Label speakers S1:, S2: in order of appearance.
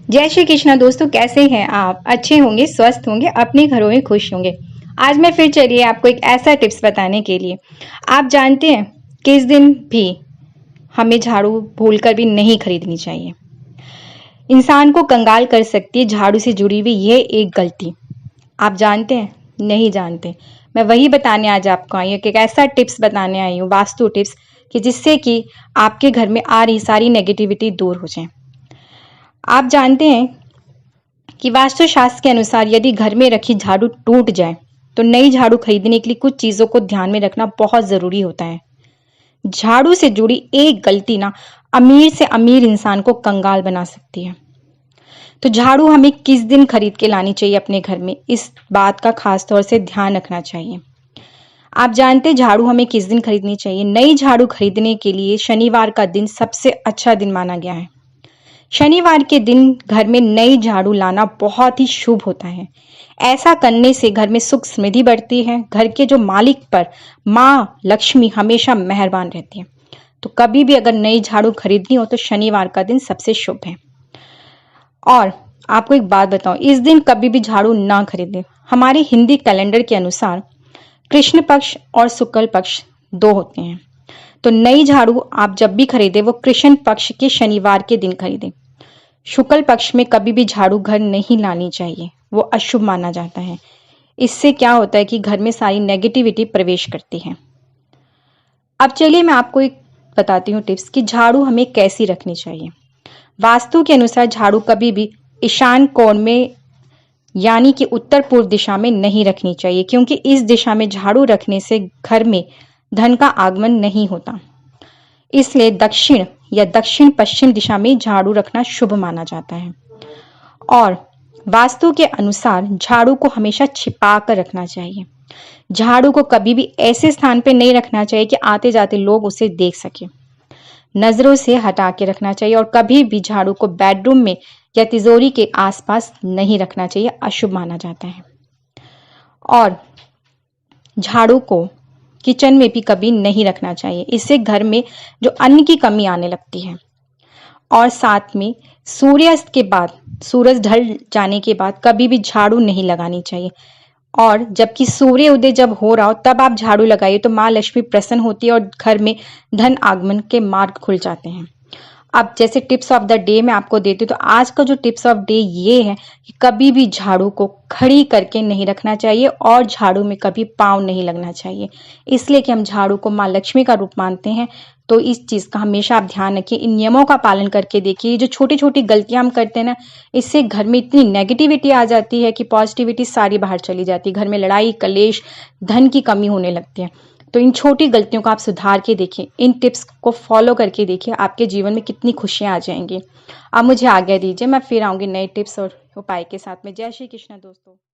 S1: जय श्री कृष्णा दोस्तों, कैसे हैं आप? अच्छे होंगे, स्वस्थ होंगे, अपने घरों में खुश होंगे। आज मैं फिर चलिए आपको एक ऐसा टिप्स बताने के लिए। आप जानते हैं कि इस दिन भी हमें झाड़ू भूलकर भी नहीं खरीदनी चाहिए। इंसान को कंगाल कर सकती है झाड़ू से जुड़ी हुई ये एक गलती। आप जानते हैं? नहीं जानते। मैं वही बताने आज आपको आई हूँ कि एक ऐसा टिप्स बताने आई हूँ, वास्तु टिप्स, कि जिससे कि आपके घर में आ रही सारी नेगेटिविटी दूर हो जाए। आप जानते हैं कि वास्तुशास्त्र के अनुसार यदि घर में रखी झाड़ू टूट जाए तो नई झाड़ू खरीदने के लिए कुछ चीजों को ध्यान में रखना बहुत जरूरी होता है। झाड़ू से जुड़ी एक गलती ना अमीर से अमीर इंसान को कंगाल बना सकती है। तो झाड़ू हमें किस दिन खरीद के लानी चाहिए अपने घर में, इस बात का खास तौर से ध्यान रखना चाहिए। आप जानते हैं झाड़ू हमें किस दिन खरीदनी चाहिए? नई झाड़ू खरीदने के लिए शनिवार का दिन सबसे अच्छा दिन माना गया है। शनिवार के दिन घर में नई झाड़ू लाना बहुत ही शुभ होता है। ऐसा करने से घर में सुख समृद्धि बढ़ती है। घर के जो मालिक पर माँ लक्ष्मी हमेशा मेहरबान रहती है। तो कभी भी अगर नई झाड़ू खरीदनी हो तो शनिवार का दिन सबसे शुभ है। और आपको एक बात बताऊं, इस दिन कभी भी झाड़ू ना खरीदें। हमारे हिंदी कैलेंडर के अनुसार कृष्ण पक्ष और शुक्ल पक्ष दो होते हैं। तो नई झाड़ू आप जब भी खरीदें वो कृष्ण पक्ष के शनिवार के दिन खरीदें। शुक्ल पक्ष में कभी भी झाड़ू घर नहीं लानी चाहिए, वो अशुभ माना जाता है। इससे क्या होता है कि घर में सारी नेगेटिविटी प्रवेश करती है। अब चलिए मैं आपको एक बताती हूँ टिप्स कि झाड़ू हमें कैसी रखनी चाहिए। वास्तु के अनुसार झाड़ू कभी भी ईशान कोण में यानी कि उत्तर पूर्व दिशा में नहीं रखनी चाहिए, क्योंकि इस दिशा में झाड़ू रखने से घर में धन का आगमन नहीं होता। इसलिए दक्षिण या दक्षिण पश्चिम दिशा में झाड़ू रखना शुभ माना जाता है। और वास्तु के अनुसार झाड़ू को हमेशा छिपा कर रखना चाहिए। झाड़ू को कभी भी ऐसे स्थान पर नहीं रखना चाहिए कि आते जाते लोग उसे देख सके। नजरों से हटा के रखना चाहिए। और कभी भी झाड़ू को बेडरूम में या तिजोरी के आसपास नहीं रखना चाहिए, अशुभ माना जाता है। और झाड़ू को किचन में भी कभी नहीं रखना चाहिए, इससे घर में जो अन्न की कमी आने लगती है। और साथ में सूर्यास्त के बाद, सूरज ढल जाने के बाद कभी भी झाड़ू नहीं लगानी चाहिए। और जबकि सूर्य उदय जब हो रहा हो तब आप झाड़ू लगाइए तो माँ लक्ष्मी प्रसन्न होती है और घर में धन आगमन के मार्ग खुल जाते हैं। अब जैसे टिप्स ऑफ द डे मैं आपको देती हूँ, तो आज का जो टिप्स ऑफ डे ये है कि कभी भी झाड़ू को खड़ी करके नहीं रखना चाहिए और झाड़ू में कभी पाँव नहीं लगना चाहिए। इसलिए कि हम झाड़ू को माँ लक्ष्मी का रूप मानते हैं। तो इस चीज का हमेशा आप ध्यान रखिए, इन नियमों का पालन करके देखिए। जो छोटी छोटी गलतियां हम करते हैं ना, इससे घर में इतनी नेगेटिविटी आ जाती है कि पॉजिटिविटी सारी बाहर चली जाती है। घर में लड़ाई कलेश, धन की कमी होने लगती है। तो इन छोटी गलतियों को आप सुधार के देखिए, इन टिप्स को फॉलो करके देखिए, आपके जीवन में कितनी खुशियां आ जाएंगी। आप मुझे आज्ञा दीजिए, मैं फिर आऊंगी नए टिप्स और उपाय के साथ में। जय श्री कृष्ण दोस्तों।